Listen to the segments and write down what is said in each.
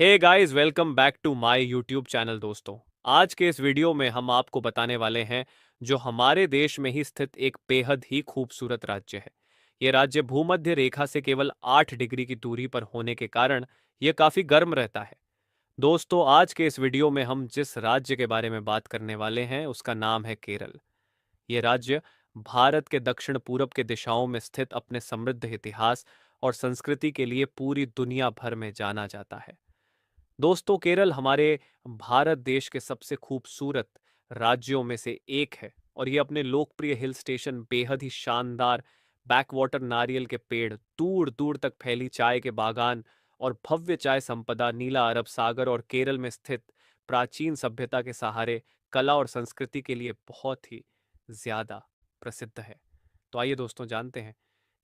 Hey guys, welcome back to my YouTube channel. दोस्तों, आज के इस वीडियो में हम आपको बताने वाले हैं जो हमारे देश में ही स्थित एक बेहद ही खूबसूरत राज्य है। ये राज्य भूमध्य रेखा से केवल 8 डिग्री की दूरी पर होने के कारण ये काफ़ी गर्म रहता है। दोस्तों, आज के इस वीडियो में हम जिस राज्य के बारे में बात करने वाले हैं उसका नाम है केरल। ये राज्य भारत के दक्षिण पूरब के दिशाओं में स्थित अपने समृद्ध इतिहास और संस्कृति के लिए पूरी दुनिया भर में जाना जाता है। दोस्तों, केरल हमारे भारत देश के सबसे खूबसूरत राज्यों में से एक है और ये अपने लोकप्रिय हिल स्टेशन, बेहद ही शानदार बैकवाटर नारियल के पेड़, दूर दूर तक फैली चाय के बागान और भव्य चाय संपदा, नीला अरब सागर और केरल में स्थित प्राचीन सभ्यता के सहारे कला और संस्कृति के लिए बहुत ही ज्यादा प्रसिद्ध है। तो आइए दोस्तों, जानते हैं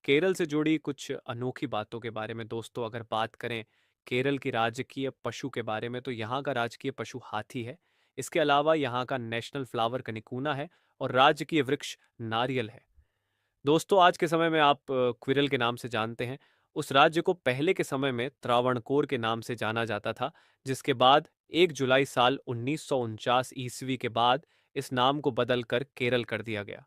केरल से जुड़ी कुछ अनोखी बातों के बारे में। दोस्तों, अगर बात करें केरल की राजकीय पशु के बारे में, तो यहाँ का राजकीय पशु हाथी है। इसके अलावा यहाँ का नेशनल फ्लावर कनिकूना है और राजकीय वृक्ष नारियल है। दोस्तों, आज के समय में आप क्विरल के नाम से जानते हैं। उस राज्य को पहले के समय में त्रावणकोर के नाम से जाना जाता था, जिसके बाद 1 जुलाई साल 1949 ईस्वी के बाद इस नाम को बदलकर केरल कर दिया गया।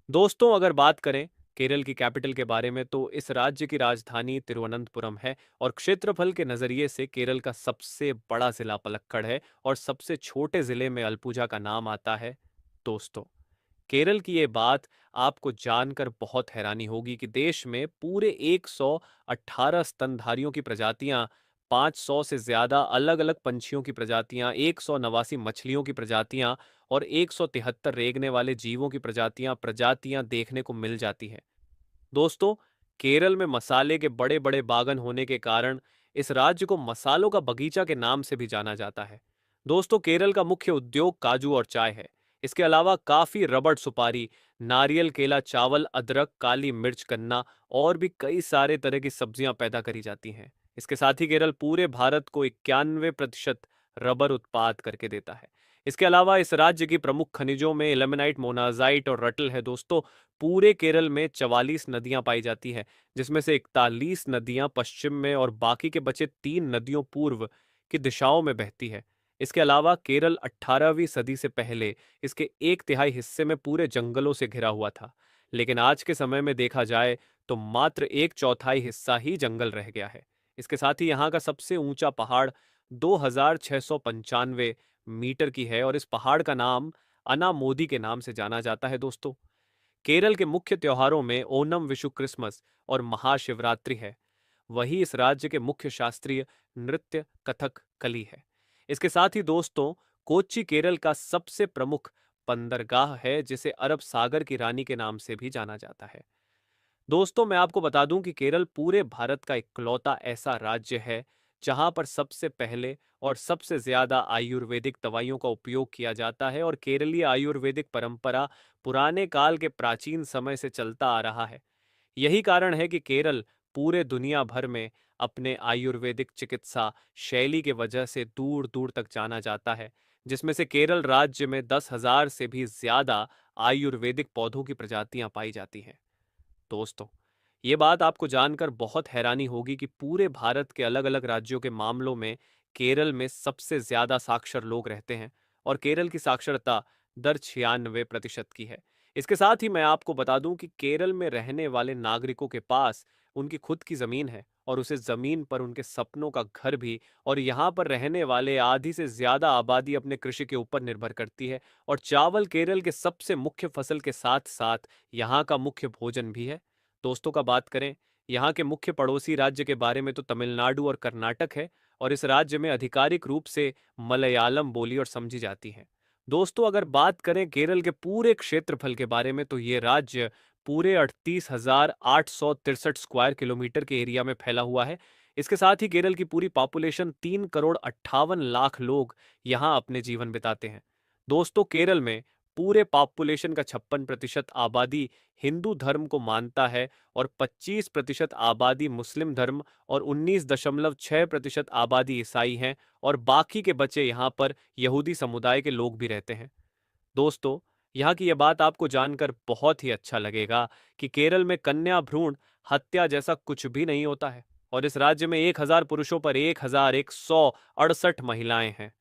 दोस्तों, अगर बात करें केरल की कैपिटल के बारे में, तो इस राज्य की राजधानी तिरुवनंतपुरम है और क्षेत्रफल के नज़रिए से केरल का सबसे बड़ा जिला पलक्कड़ है और सबसे छोटे जिले में अलपुझा का नाम आता है। दोस्तों, केरल की ये बात आपको जानकर बहुत हैरानी होगी कि देश में पूरे 118 स्तनधारियों की प्रजातियां, 500 से ज्यादा अलग अलग पंछियों की प्रजातियां, 189 मछलियों की प्रजातियां और 173 रेंगने वाले जीवों की प्रजातियां देखने को मिल जाती हैं। दोस्तों, केरल में मसाले के बड़े बड़े बागान होने के कारण इस राज्य को मसालों का बगीचा के नाम से भी जाना जाता है। दोस्तों, केरल का मुख्य उद्योग काजू और चाय है। इसके अलावा काफी रबड़, सुपारी, नारियल, केला, चावल, अदरक, काली मिर्च, गन्ना और भी कई सारे तरह की सब्जियां पैदा करी जाती हैं। इसके साथ ही केरल पूरे भारत को 91% रबर उत्पाद करके देता है। इसके अलावा इस राज्य की प्रमुख खनिजों में इल्मेनाइट, मोनाजाइट और रटल है। दोस्तों, पूरे केरल में 44 नदियां पाई जाती हैं, जिसमें से 41 नदियां पश्चिम में और बाकी के बचे 3 नदियों पूर्व की दिशाओं में बहती है। इसके अलावा केरल 18वीं सदी से पहले इसके 1/3 हिस्से में पूरे जंगलों से घिरा हुआ था, लेकिन आज के समय में देखा जाए तो मात्र 1/4 हिस्सा ही जंगल रह गया है। इसके साथ ही यहाँ का सबसे ऊंचा पहाड़ 2695 मीटर की है और इस पहाड़ का नाम अनामोदी के नाम से जाना जाता है। दोस्तों, केरल के मुख्य त्योहारों में ओनम, विशु, क्रिसमस और महाशिवरात्रि है। वही इस राज्य के मुख्य शास्त्रीय नृत्य कथक कली है। इसके साथ ही दोस्तों, कोच्चि केरल का सबसे प्रमुख बंदरगाह है, जिसे अरब सागर की रानी के नाम से भी जाना जाता है। दोस्तों, मैं आपको बता दूं कि केरल पूरे भारत का इकलौता ऐसा राज्य है जहां पर सबसे पहले और सबसे ज्यादा आयुर्वेदिक दवाइयों का उपयोग किया जाता है और केरलीय आयुर्वेदिक परंपरा पुराने काल के प्राचीन समय से चलता आ रहा है। यही कारण है कि केरल पूरे दुनिया भर में अपने आयुर्वेदिक चिकित्सा शैली के वजह से दूर दूर तक जाना जाता है, जिसमें से केरल राज्य में 10,000 से भी ज्यादा आयुर्वेदिक पौधों की प्रजातियां पाई जाती हैं। दोस्तों, ये बात आपको जानकर बहुत हैरानी होगी कि पूरे भारत के अलग अलग राज्यों के मामलों में केरल में सबसे ज्यादा साक्षर लोग रहते हैं और केरल की साक्षरता दर 96% की है। इसके साथ ही मैं आपको बता दूं कि केरल में रहने वाले नागरिकों के पास उनकी खुद की जमीन है और उसे जमीन पर उनके सपनों का घर भी, और यहाँ पर रहने वाले आधी से ज्यादा आबादी अपने कृषि के ऊपर निर्भर करती है और चावल केरल के सबसे मुख्य फसल के साथ साथ यहाँ का मुख्य भोजन भी है। दोस्तों का बात करें यहाँ के मुख्य पड़ोसी राज्य के बारे में, तो तमिलनाडु और कर्नाटक है और इस राज्य में आधिकारिक रूप से मलयालम बोली और समझी जाती है। दोस्तों, अगर बात करें केरल के पूरे क्षेत्रफल के बारे में, तो ये राज्य पूरे 38,863 स्क्वायर किलोमीटर के एरिया में फैला हुआ है। इसके साथ ही केरल की पूरी पॉपुलेशन 3,58,00,000 लोग यहाँ अपने जीवन बिताते हैं। दोस्तों, केरल में पूरे पॉपुलेशन का 56% आबादी हिंदू धर्म को मानता है और 25% आबादी मुस्लिम धर्म और 19.6% आबादी ईसाई हैं और बाकी के बचे यहाँ पर यहूदी समुदाय के लोग भी रहते हैं। दोस्तों, यहाँ की यह बात आपको जानकर बहुत ही अच्छा लगेगा कि केरल में कन्या भ्रूण हत्या जैसा कुछ भी नहीं होता है और इस राज्य में 1000 पुरुषों पर 1168 महिलाएं हैं।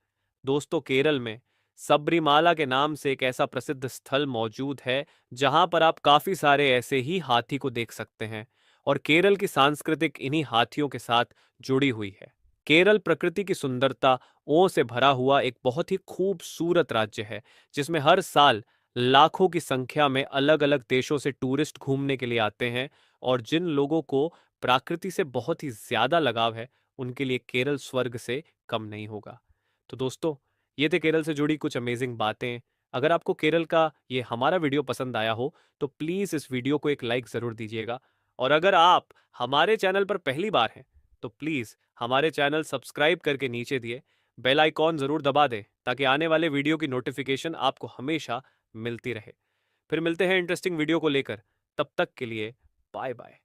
दोस्तों, केरल में सबरीमाला के नाम से एक ऐसा प्रसिद्ध स्थल मौजूद है जहां पर आप काफी सारे ऐसे ही हाथी को देख सकते हैं, और केरल की सांस्कृतिक इन्हीं हाथियों के साथ जुड़ी हुई है। केरल प्रकृति की सुंदरता ओ से भरा हुआ एक बहुत ही खूबसूरत राज्य है, जिसमें हर साल लाखों की संख्या में अलग अलग देशों से टूरिस्ट घूमने के लिए आते हैं। और जिन लोगों को प्रकृति से बहुत ही ज्यादा लगाव है, उनके लिए केरल स्वर्ग से कम नहीं होगा। तो दोस्तों, ये थे केरल से जुड़ी कुछ अमेजिंग बातें। अगर आपको केरल का ये हमारा वीडियो पसंद आया हो तो प्लीज़ इस वीडियो को एक लाइक ज़रूर दीजिएगा। और अगर आप हमारे चैनल पर पहली बार हैं तो प्लीज़ हमारे चैनल सब्सक्राइब करके नीचे दिए बेल आइकॉन ज़रूर दबा दें, ताकि आने वाले वीडियो की नोटिफिकेशन आपको हमेशा मिलती रहे। फिर मिलते हैं इंटरेस्टिंग वीडियो को लेकर। तब तक के लिए बाय बाय।